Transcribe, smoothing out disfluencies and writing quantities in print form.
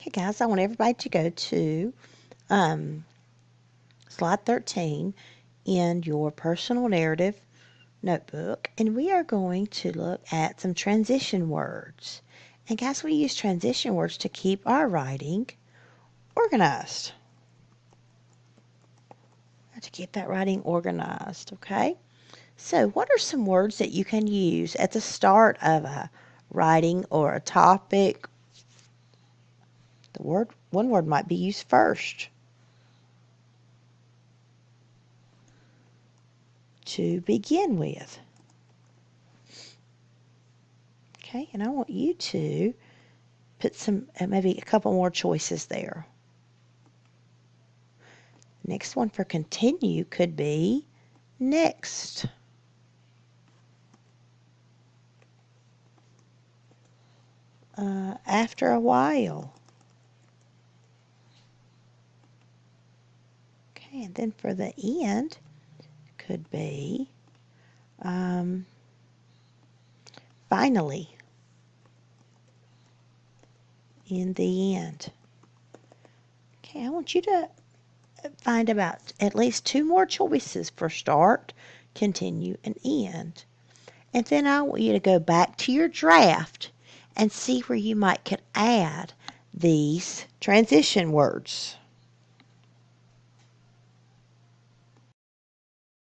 Okay, guys, I want everybody to go to slide 13 in your personal narrative notebook, and we are going to look at some transition words. And guys, we use transition words to keep our writing organized. To keep that writing organized, okay? So, what are some words that you can use at the start of a writing or a topic? One word might be used first. To begin with. Okay, and I want you to put maybe a couple more choices there. Next one for continue could be next. After a while. Okay, and then for the end could be finally. In the end. Okay, I want you to find about at least 2 more choices for start, continue, and end. And then I want you to go back to your draft and see where you might could add these transition words.